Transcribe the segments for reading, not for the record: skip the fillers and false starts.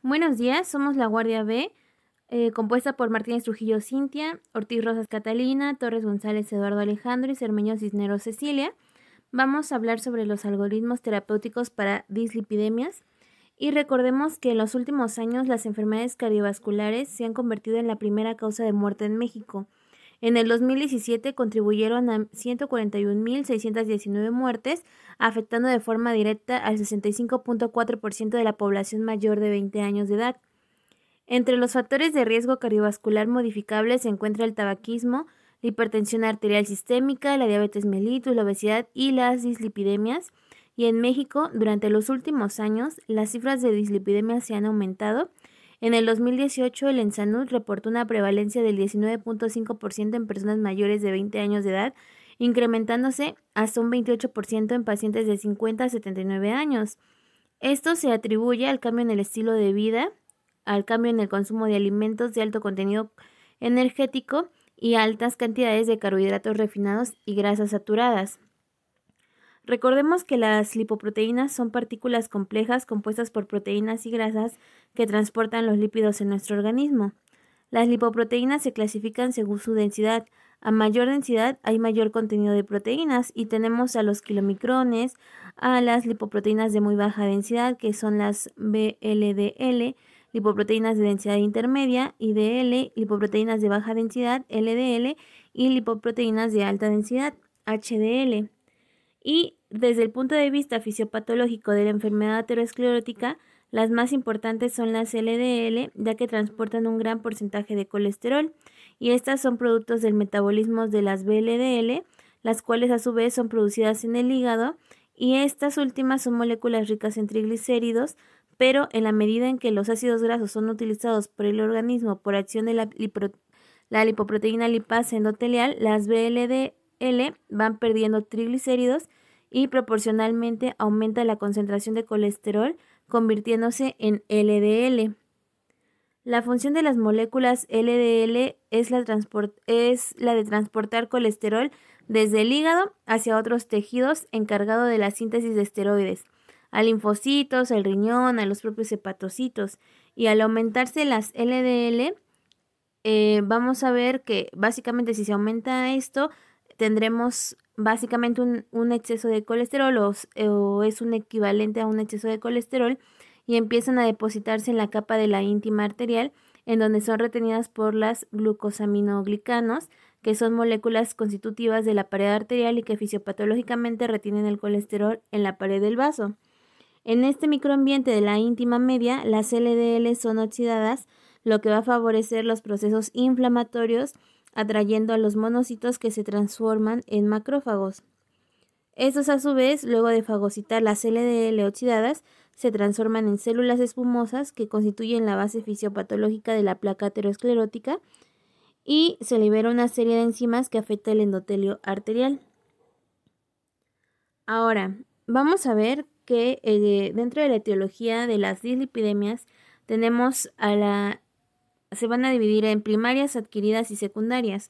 Buenos días, somos la Guardia B, compuesta por Martínez Trujillo Cintia, Ortiz Rosas Catalina, Torres González Eduardo Alejandro y Cermeño Cisneros Cecilia. Vamos a hablar sobre los algoritmos terapéuticos para dislipidemias y recordemos que en los últimos años las enfermedades cardiovasculares se han convertido en la primera causa de muerte en México. En el 2017 contribuyeron a 141.619 muertes, afectando de forma directa al 65.4% de la población mayor de 20 años de edad. Entre los factores de riesgo cardiovascular modificables se encuentra el tabaquismo, la hipertensión arterial sistémica, la diabetes mellitus, la obesidad y las dislipidemias. Y en México, durante los últimos años, las cifras de dislipidemias se han aumentado. En el 2018, el ENSANUD reportó una prevalencia del 19.5% en personas mayores de 20 años de edad, incrementándose hasta un 28% en pacientes de 50 a 79 años. Esto se atribuye al cambio en el estilo de vida, al cambio en el consumo de alimentos de alto contenido energético y altas cantidades de carbohidratos refinados y grasas saturadas. Recordemos que las lipoproteínas son partículas complejas compuestas por proteínas y grasas que transportan los lípidos en nuestro organismo. Las lipoproteínas se clasifican según su densidad. A mayor densidad hay mayor contenido de proteínas y tenemos a los kilomicrones, a las lipoproteínas de muy baja densidad que son las VLDL, lipoproteínas de densidad intermedia, IDL, lipoproteínas de baja densidad, LDL y lipoproteínas de alta densidad, HDL. Y desde el punto de vista fisiopatológico de la enfermedad aterosclerótica, las más importantes son las LDL, ya que transportan un gran porcentaje de colesterol, y estas son productos del metabolismo de las VLDL, las cuales a su vez son producidas en el hígado, y estas últimas son moléculas ricas en triglicéridos, pero en la medida en que los ácidos grasos son utilizados por el organismo por acción de la lipoproteína lipasa endotelial, las VLDL van perdiendo triglicéridos y proporcionalmente aumenta la concentración de colesterol, convirtiéndose en LDL. La función de las moléculas LDL es la de transportar colesterol desde el hígado hacia otros tejidos encargado de la síntesis de esteroides, a linfocitos, al riñón, a los propios hepatocitos. Y al aumentarse las LDL, vamos a ver que básicamente si se aumenta esto, tendremos básicamente un exceso de colesterol o es un equivalente a un exceso de colesterol y empiezan a depositarse en la capa de la íntima arterial, en donde son retenidas por las glucosaminoglicanos, que son moléculas constitutivas de la pared arterial y que fisiopatológicamente retienen el colesterol en la pared del vaso. En este microambiente de la íntima media, las LDL son oxidadas, lo que va a favorecer los procesos inflamatorios, atrayendo a los monocitos que se transforman en macrófagos. Estos a su vez, luego de fagocitar las LDL oxidadas, se transforman en células espumosas que constituyen la base fisiopatológica de la placa aterosclerótica y se libera una serie de enzimas que afecta el endotelio arterial. Ahora, vamos a ver que dentro de la etiología de las dislipidemias tenemos se van a dividir en primarias, adquiridas y secundarias.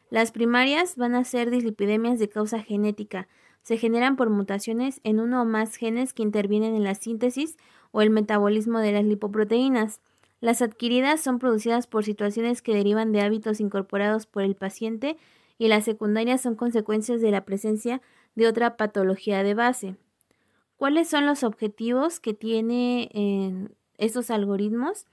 Las primarias van a ser dislipidemias de causa genética. Se generan por mutaciones en uno o más genes que intervienen en la síntesis o el metabolismo de las lipoproteínas. Las adquiridas son producidas por situaciones que derivan de hábitos incorporados por el paciente y las secundarias son consecuencias de la presencia de otra patología de base. ¿Cuáles son los objetivos que tienen estos algoritmos?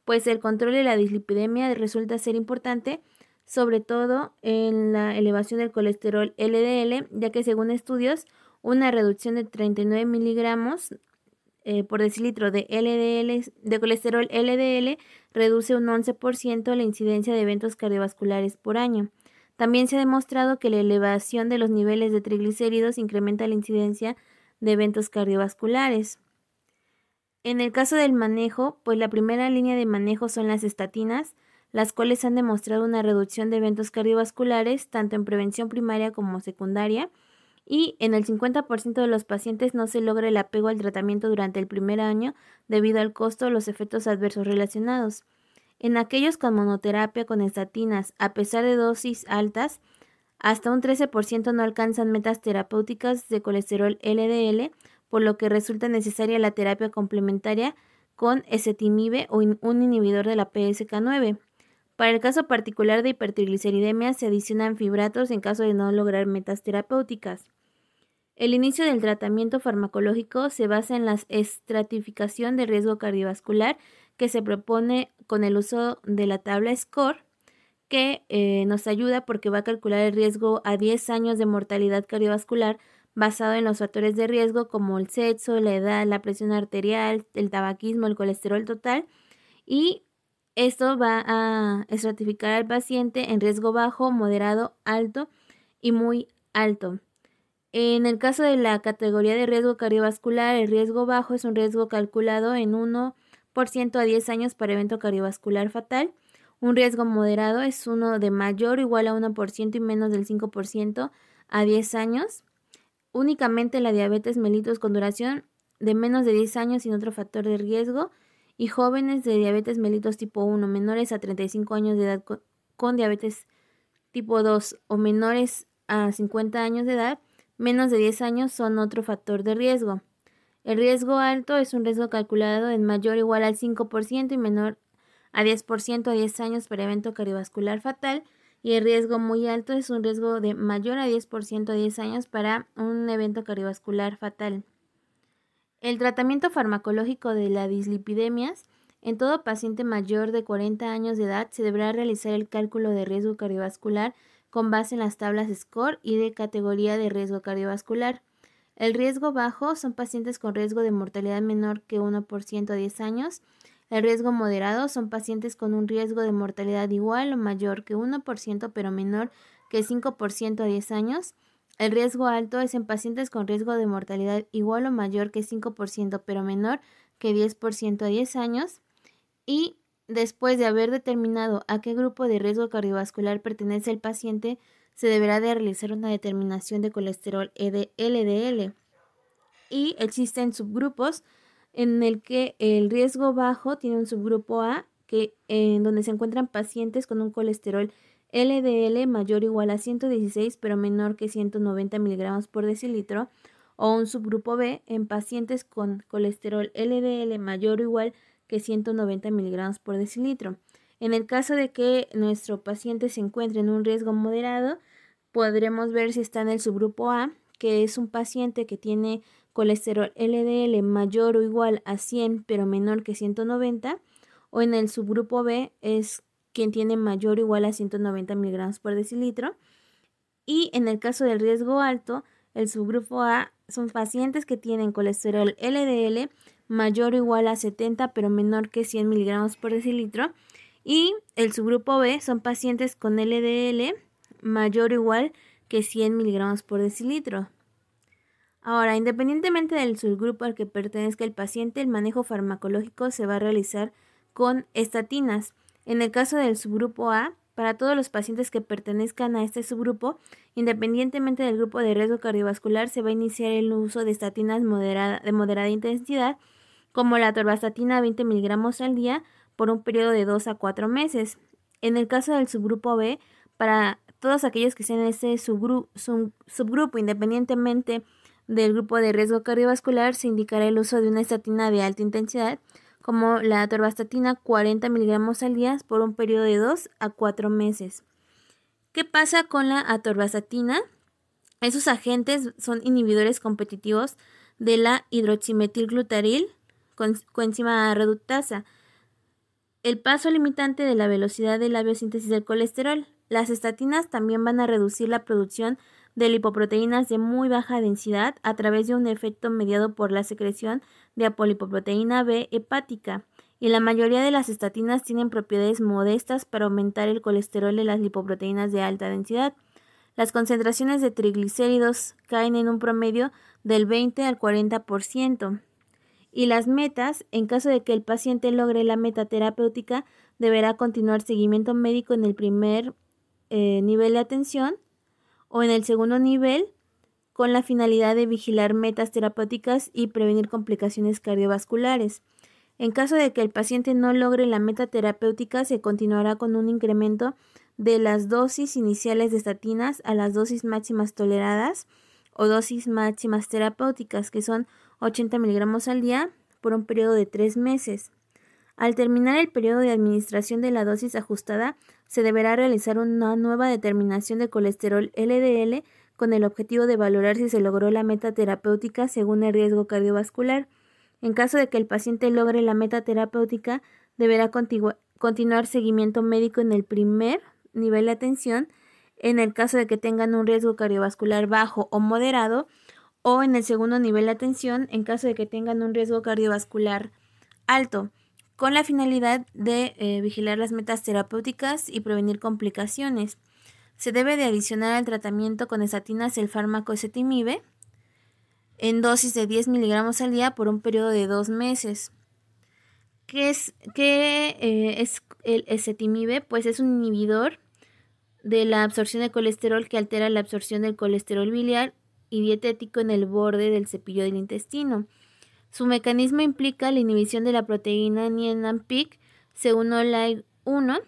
Pues el control de la dislipidemia resulta ser importante, sobre todo en la elevación del colesterol LDL, ya que según estudios, una reducción de 39 miligramos por decilitro de colesterol LDL reduce un 11% la incidencia de eventos cardiovasculares por año. También se ha demostrado que la elevación de los niveles de triglicéridos incrementa la incidencia de eventos cardiovasculares. En el caso del manejo, pues la primera línea de manejo son las estatinas, las cuales han demostrado una reducción de eventos cardiovasculares tanto en prevención primaria como secundaria, y en el 50% de los pacientes no se logra el apego al tratamiento durante el primer año debido al costo o los efectos adversos relacionados. En aquellos con monoterapia con estatinas, a pesar de dosis altas, hasta un 13% no alcanzan metas terapéuticas de colesterol LDL, por lo que resulta necesaria la terapia complementaria con ezetimibe o un inhibidor de la PSK9. Para el caso particular de hipertrigliceridemia se adicionan fibratos en caso de no lograr metas terapéuticas. El inicio del tratamiento farmacológico se basa en la estratificación de riesgo cardiovascular que se propone con el uso de la tabla SCORE, que nos ayuda porque va a calcular el riesgo a 10 años de mortalidad cardiovascular basado en los factores de riesgo como el sexo, la edad, la presión arterial, el tabaquismo, el colesterol total, y esto va a estratificar al paciente en riesgo bajo, moderado, alto y muy alto. En el caso de la categoría de riesgo cardiovascular, el riesgo bajo es un riesgo calculado en 1% a 10 años para evento cardiovascular fatal. Un riesgo moderado es uno de mayor o igual a 1% y menos del 5% a 10 años. Únicamente la diabetes mellitus con duración de menos de 10 años sin otro factor de riesgo, y jóvenes de diabetes mellitus tipo 1 menores a 35 años de edad con diabetes tipo 2 o menores a 50 años de edad, menos de 10 años son otro factor de riesgo. El riesgo alto es un riesgo calculado en mayor o igual al 5% y menor a 10% a 10 años para evento cardiovascular fatal, y el riesgo muy alto es un riesgo de mayor a 10% a 10 años para un evento cardiovascular fatal. El tratamiento farmacológico de las dislipidemias: en todo paciente mayor de 40 años de edad se deberá realizar el cálculo de riesgo cardiovascular con base en las tablas SCORE y de categoría de riesgo cardiovascular. El riesgo bajo son pacientes con riesgo de mortalidad menor que 1% a 10 años. El riesgo moderado son pacientes con un riesgo de mortalidad igual o mayor que 1% pero menor que 5% a 10 años. El riesgo alto es en pacientes con riesgo de mortalidad igual o mayor que 5% pero menor que 10% a 10 años. Y después de haber determinado a qué grupo de riesgo cardiovascular pertenece el paciente, se deberá de realizar una determinación de colesterol LDL. Y existen subgrupos en el que el riesgo bajo tiene un subgrupo A, en donde se encuentran pacientes con un colesterol LDL mayor o igual a 116 pero menor que 190 miligramos por decilitro, o un subgrupo B en pacientes con colesterol LDL mayor o igual que 190 miligramos por decilitro. En el caso de que nuestro paciente se encuentre en un riesgo moderado, podremos ver si está en el subgrupo A, que es un paciente que tiene colesterol LDL mayor o igual a 100 pero menor que 190, o en el subgrupo B es quien tiene mayor o igual a 190 miligramos por decilitro. Y en el caso del riesgo alto, el subgrupo A son pacientes que tienen colesterol LDL mayor o igual a 70 pero menor que 100 miligramos por decilitro, y el subgrupo B son pacientes con LDL mayor o igual que 100 miligramos por decilitro. Ahora, independientemente del subgrupo al que pertenezca el paciente, el manejo farmacológico se va a realizar con estatinas. En el caso del subgrupo A, para todos los pacientes que pertenezcan a este subgrupo, independientemente del grupo de riesgo cardiovascular, se va a iniciar el uso de estatinas de moderada intensidad, como la atorvastatina 20 miligramos al día por un periodo de 2 a 4 meses. En el caso del subgrupo B, para todos aquellos que sean en este subgrupo, independientemente del grupo de riesgo cardiovascular, se indicará el uso de una estatina de alta intensidad, como la atorvastatina 40 miligramos al día por un periodo de 2 a 4 meses. ¿Qué pasa con la atorvastatina? Esos agentes son inhibidores competitivos de la hidroximetilglutaril coenzima reductasa, el paso limitante de la velocidad de la biosíntesis del colesterol. Las estatinas también van a reducir la producción de lipoproteínas de muy baja densidad a través de un efecto mediado por la secreción de apolipoproteína B hepática, y la mayoría de las estatinas tienen propiedades modestas para aumentar el colesterol de las lipoproteínas de alta densidad. Las concentraciones de triglicéridos caen en un promedio del 20 al 40%. Y las metas: en caso de que el paciente logre la meta terapéutica, deberá continuar seguimiento médico en el primer nivel de atención o en el segundo nivel, con la finalidad de vigilar metas terapéuticas y prevenir complicaciones cardiovasculares. En caso de que el paciente no logre la meta terapéutica, se continuará con un incremento de las dosis iniciales de estatinas a las dosis máximas toleradas o dosis máximas terapéuticas, que son 80 miligramos al día por un periodo de 3 meses. Al terminar el periodo de administración de la dosis ajustada, se deberá realizar una nueva determinación de colesterol LDL con el objetivo de valorar si se logró la meta terapéutica según el riesgo cardiovascular. En caso de que el paciente logre la meta terapéutica, deberá continuar seguimiento médico en el primer nivel de atención, en el caso de que tengan un riesgo cardiovascular bajo o moderado, o en el segundo nivel de atención en caso de que tengan un riesgo cardiovascular alto, con la finalidad de vigilar las metas terapéuticas y prevenir complicaciones. Se debe de adicionar al tratamiento con estatinas el fármaco ezetimibe en dosis de 10 miligramos al día por un periodo de 2 meses. ¿Qué es el ezetimibe? Pues es un inhibidor de la absorción de colesterol que altera la absorción del colesterol biliar y dietético en el borde del cepillo del intestino. Su mecanismo implica la inhibición de la proteína Niemann-Pick C1-LY1,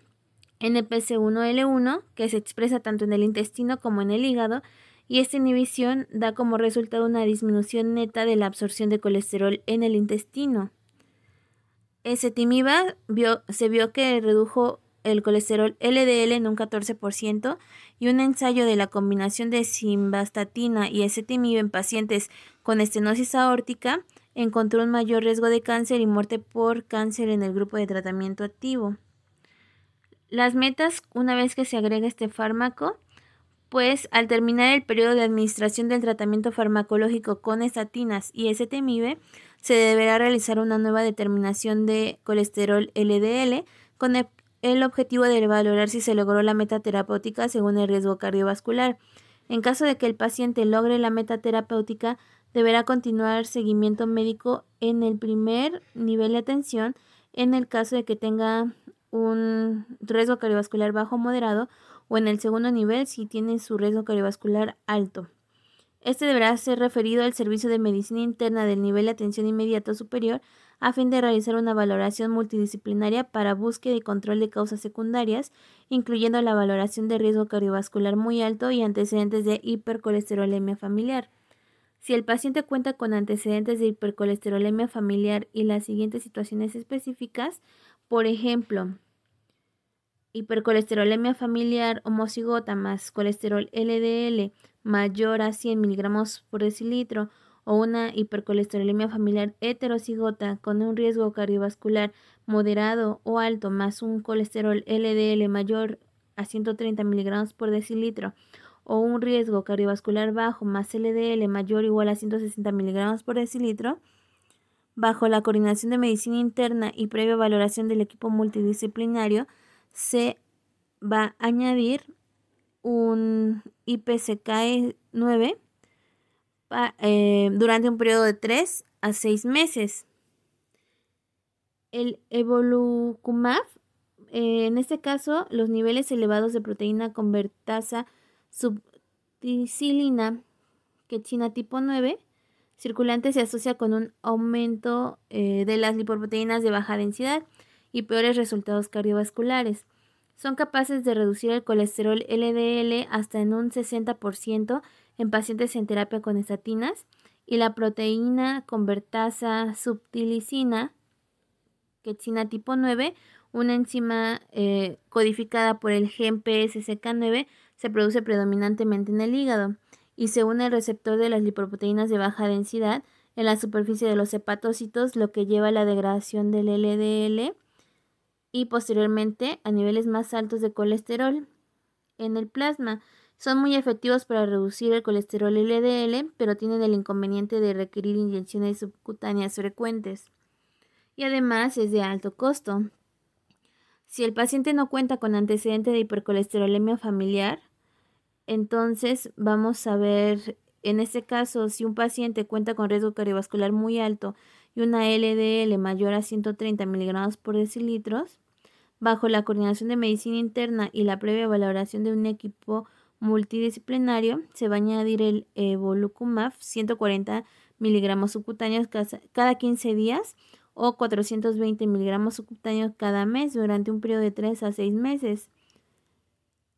NPC1L1, que se expresa tanto en el intestino como en el hígado, y esta inhibición da como resultado una disminución neta de la absorción de colesterol en el intestino. Ezetimibe se vio que redujo el colesterol LDL en un 14%, y un ensayo de la combinación de simvastatina y ezetimibe en pacientes con estenosis aórtica encontró un mayor riesgo de cáncer y muerte por cáncer en el grupo de tratamiento activo. Las metas, una vez que se agrega este fármaco, pues al terminar el periodo de administración del tratamiento farmacológico con estatinas y ezetimibe, se deberá realizar una nueva determinación de colesterol LDL con el objetivo de valorar si se logró la meta terapéutica según el riesgo cardiovascular. En caso de que el paciente logre la meta terapéutica, deberá continuar seguimiento médico en el primer nivel de atención en el caso de que tenga un riesgo cardiovascular bajo o moderado, o en el segundo nivel si tiene su riesgo cardiovascular alto. Este deberá ser referido al servicio de medicina interna del nivel de atención inmediato superior a fin de realizar una valoración multidisciplinaria para búsqueda y control de causas secundarias, incluyendo la valoración de riesgo cardiovascular muy alto y antecedentes de hipercolesterolemia familiar. Si el paciente cuenta con antecedentes de hipercolesterolemia familiar y las siguientes situaciones específicas, por ejemplo, hipercolesterolemia familiar homocigota más colesterol LDL mayor a 100 miligramos por decilitro, o una hipercolesterolemia familiar heterocigota con un riesgo cardiovascular moderado o alto más un colesterol LDL mayor a 130 miligramos por decilitro, o un riesgo cardiovascular bajo más LDL mayor o igual a 160 miligramos por decilitro, bajo la coordinación de medicina interna y previa valoración del equipo multidisciplinario, se va a añadir un IPCKE9 durante un periodo de 3 a 6 meses. El evolocumab, en este caso, los niveles elevados de proteína convertasa subticilina quetina tipo 9 circulante se asocia con un aumento de las lipoproteínas de baja densidad y peores resultados cardiovasculares. Son capaces de reducir el colesterol LDL hasta en un 60% en pacientes en terapia con estatinas, y la proteína convertasa subtilisina quetina tipo 9, una enzima codificada por el gen PSCK9, se produce predominantemente en el hígado y se une al receptor de las lipoproteínas de baja densidad en la superficie de los hepatocitos, lo que lleva a la degradación del LDL y posteriormente a niveles más altos de colesterol en el plasma. Son muy efectivos para reducir el colesterol LDL, pero tienen el inconveniente de requerir inyecciones subcutáneas frecuentes y además es de alto costo. Si el paciente no cuenta con antecedente de hipercolesterolemia familiar, entonces vamos a ver, en este caso, si un paciente cuenta con riesgo cardiovascular muy alto y una LDL mayor a 130 miligramos por decilitro, bajo la coordinación de medicina interna y la previa valoración de un equipo multidisciplinario, se va a añadir el evolocumab 140 miligramos subcutáneos cada 15 días o 420 miligramos subcutáneos cada mes durante un periodo de 3 a 6 meses.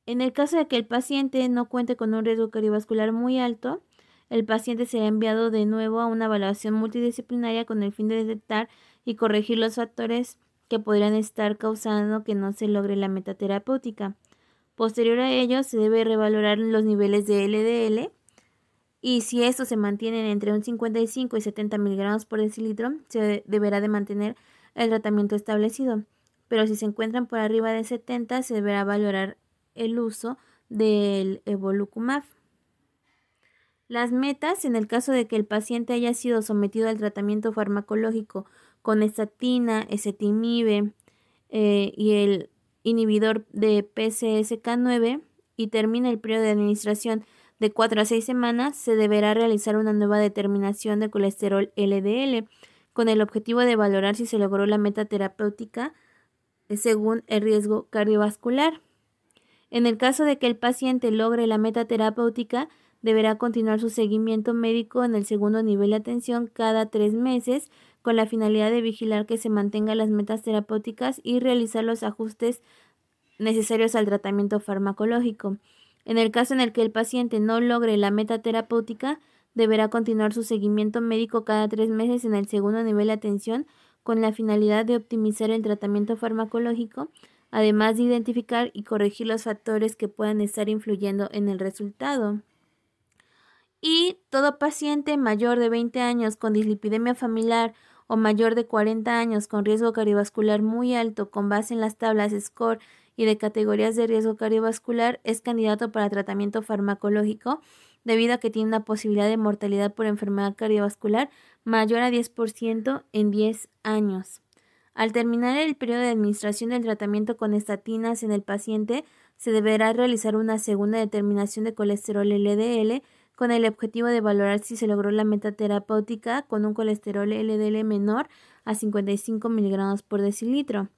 En el caso de que el paciente no cuente con un riesgo cardiovascular muy alto, el paciente será enviado de nuevo a una evaluación multidisciplinaria con el fin de detectar y corregir los factores que podrían estar causando que no se logre la meta terapéutica. Posterior a ello, se debe revalorar los niveles de LDL y si estos se mantienen entre un 55 y 70 miligramos por decilitro, se deberá de mantener el tratamiento establecido. Pero si se encuentran por arriba de 70, se deberá valorar el uso del evolocumab. Las metas, en el caso de que el paciente haya sido sometido al tratamiento farmacológico con estatina, ezetimibe y el inhibidor de PCSK9 y termina el periodo de administración de 4 a 6 semanas, se deberá realizar una nueva determinación de colesterol LDL con el objetivo de valorar si se logró la meta terapéutica según el riesgo cardiovascular. En el caso de que el paciente logre la meta terapéutica, deberá continuar su seguimiento médico en el segundo nivel de atención cada 3 meses con la finalidad de vigilar que se mantengan las metas terapéuticas y realizar los ajustes necesarios al tratamiento farmacológico. En el caso en el que el paciente no logre la meta terapéutica, deberá continuar su seguimiento médico cada 3 meses en el segundo nivel de atención con la finalidad de optimizar el tratamiento farmacológico, además de identificar y corregir los factores que puedan estar influyendo en el resultado. Y todo paciente mayor de 20 años con dislipidemia familiar o mayor de 40 años con riesgo cardiovascular muy alto con base en las tablas SCORE y de categorías de riesgo cardiovascular es candidato para tratamiento farmacológico debido a que tiene una posibilidad de mortalidad por enfermedad cardiovascular mayor a 10% en 10 años. Al terminar el periodo de administración del tratamiento con estatinas en el paciente, se deberá realizar una segunda determinación de colesterol LDL con el objetivo de valorar si se logró la meta terapéutica con un colesterol LDL menor a 55 miligramos por decilitro.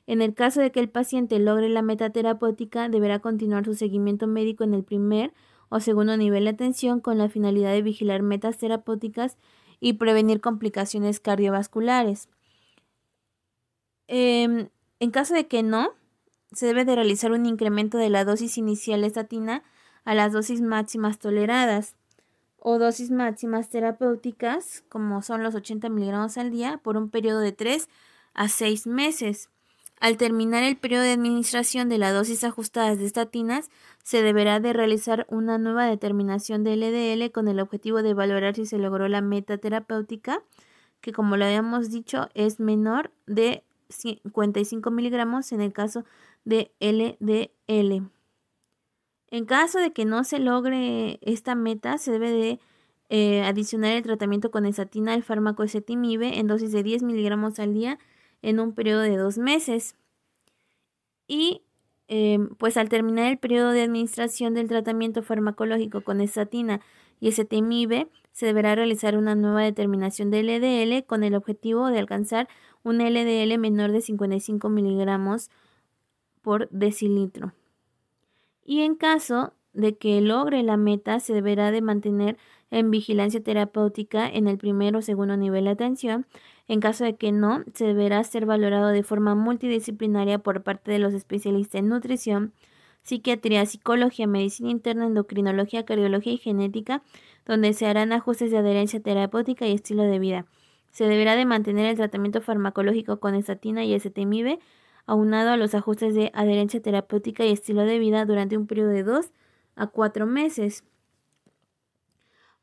En el caso de que el paciente logre la meta terapéutica, deberá continuar su seguimiento médico en el primer o segundo nivel de atención con la finalidad de vigilar metas terapéuticas y prevenir complicaciones cardiovasculares. En caso de que no, se debe de realizar un incremento de la dosis inicial de estatina a las dosis máximas toleradas o dosis máximas terapéuticas, como son los 80 miligramos al día, por un periodo de 3 a 6 meses. Al terminar el periodo de administración de la dosis ajustadas de estatinas, se deberá de realizar una nueva determinación de LDL con el objetivo de valorar si se logró la meta terapéutica, que como lo habíamos dicho es menor de 55 miligramos en el caso de LDL. En caso de que no se logre esta meta, se debe de adicionar el tratamiento con estatina al fármaco ezetimibe en dosis de 10 miligramos al día en un periodo de 2 meses. Y pues al terminar el periodo de administración del tratamiento farmacológico con estatina y ezetimibe, se deberá realizar una nueva determinación de LDL con el objetivo de alcanzar un LDL menor de 55 miligramos por decilitro. Y en caso de que logre la meta, se deberá de mantener en vigilancia terapéutica en el primer o segundo nivel de atención. En caso de que no, se deberá ser valorado de forma multidisciplinaria por parte de los especialistas en nutrición, psiquiatría, psicología, medicina interna, endocrinología, cardiología y genética, donde se harán ajustes de adherencia terapéutica y estilo de vida. Se deberá de mantener el tratamiento farmacológico con estatina y ezetimibe aunado a los ajustes de adherencia terapéutica y estilo de vida durante un periodo de 2 a 4 meses.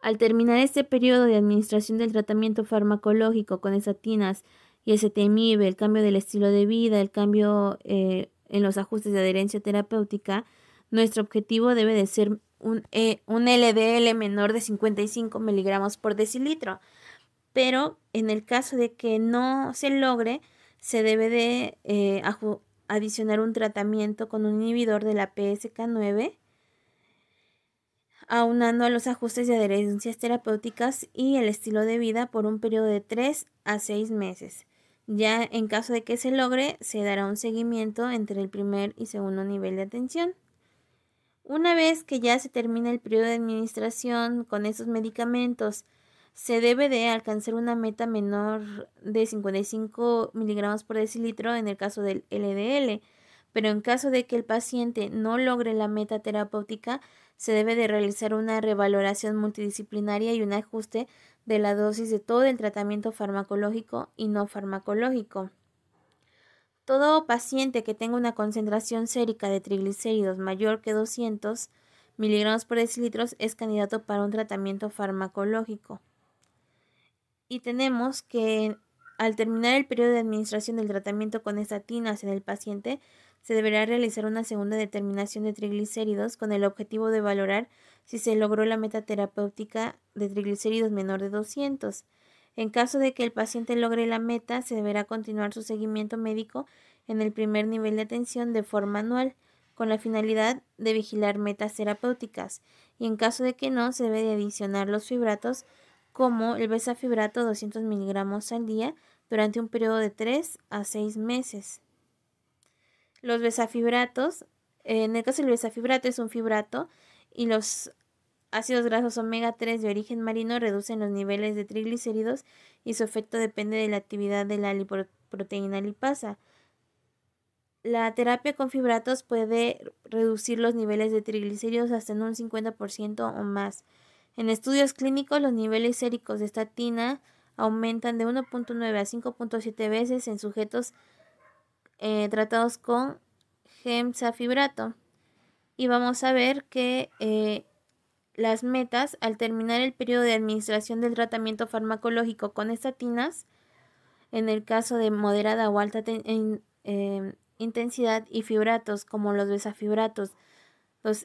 Al terminar este periodo de administración del tratamiento farmacológico con estatinas y ezetimibe, el cambio del estilo de vida, el cambio en los ajustes de adherencia terapéutica, nuestro objetivo debe de ser un LDL menor de 55 miligramos por decilitro. Pero en el caso de que no se logre, se debe de adicionar un tratamiento con un inhibidor de la PCSK9, aunando a los ajustes de adherencias terapéuticas y el estilo de vida por un periodo de 3 a 6 meses. Ya en caso de que se logre, se dará un seguimiento entre el primer y segundo nivel de atención. Una vez que ya se termina el periodo de administración con esos medicamentos, se debe de alcanzar una meta menor de 55 miligramos por decilitro en el caso del LDL, pero en caso de que el paciente no logre la meta terapéutica, se debe de realizar una revaloración multidisciplinaria y un ajuste de la dosis de todo el tratamiento farmacológico y no farmacológico. Todo paciente que tenga una concentración sérica de triglicéridos mayor que 200 miligramos por decilitro es candidato para un tratamiento farmacológico. Y tenemos que al terminar el periodo de administración del tratamiento con estatinas en el paciente, se deberá realizar una segunda determinación de triglicéridos con el objetivo de valorar si se logró la meta terapéutica de triglicéridos menor de 200. En caso de que el paciente logre la meta, se deberá continuar su seguimiento médico en el primer nivel de atención de forma anual, con la finalidad de vigilar metas terapéuticas, y en caso de que no, se debe de adicionar los fibratos como el bezafibrato 200 miligramos al día durante un periodo de 3 a 6 meses. Los bezafibratos, en el caso del bezafibrato es un fibrato y los ácidos grasos omega 3 de origen marino reducen los niveles de triglicéridos y su efecto depende de la actividad de la lipoproteína lipasa. La terapia con fibratos puede reducir los niveles de triglicéridos hasta en un 50% o más. En estudios clínicos, los niveles séricos de estatina aumentan de 1.9 a 5.7 veces en sujetos tratados con gemzafibrato. Y vamos a ver que las metas al terminar el periodo de administración del tratamiento farmacológico con estatinas, en el caso de moderada o alta intensidad, y fibratos como los bezafibratos,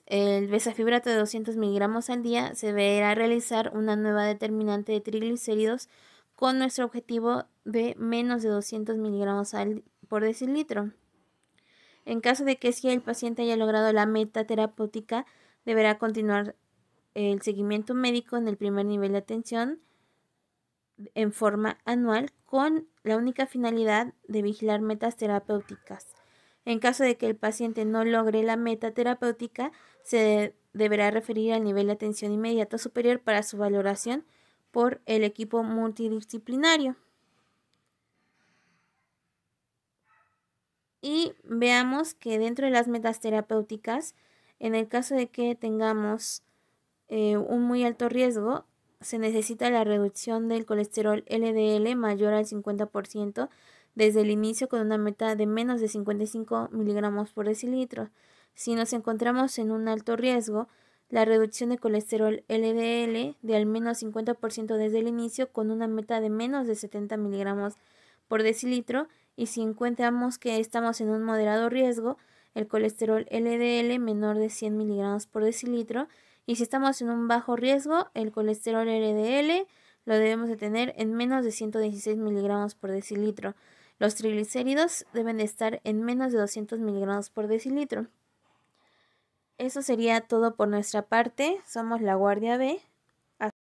el bezafibrato de 200 miligramos al día, se deberá realizar una nueva determinante de triglicéridos con nuestro objetivo de menos de 200 miligramos por decilitro. En caso de que si el paciente haya logrado la meta terapéutica, deberá continuar el seguimiento médico en el primer nivel de atención en forma anual con la única finalidad de vigilar metas terapéuticas. En caso de que el paciente no logre la meta terapéutica, se deberá referir al nivel de atención inmediato superior para su valoración por el equipo multidisciplinario. Y veamos que dentro de las metas terapéuticas, en el caso de que tengamos un muy alto riesgo, se necesita la reducción del colesterol LDL mayor al 50% desde el inicio con una meta de menos de 55 miligramos por decilitro. Si nos encontramos en un alto riesgo, la reducción de colesterol LDL de al menos 50% desde el inicio con una meta de menos de 70 miligramos por decilitro, y si encontramos que estamos en un moderado riesgo, el colesterol LDL menor de 100 miligramos por decilitro, y si estamos en un bajo riesgo, el colesterol LDL lo debemos de tener en menos de 116 miligramos por decilitro. Los triglicéridos deben de estar en menos de 200 miligramos por decilitro. Eso sería todo por nuestra parte. Somos La Guardia B.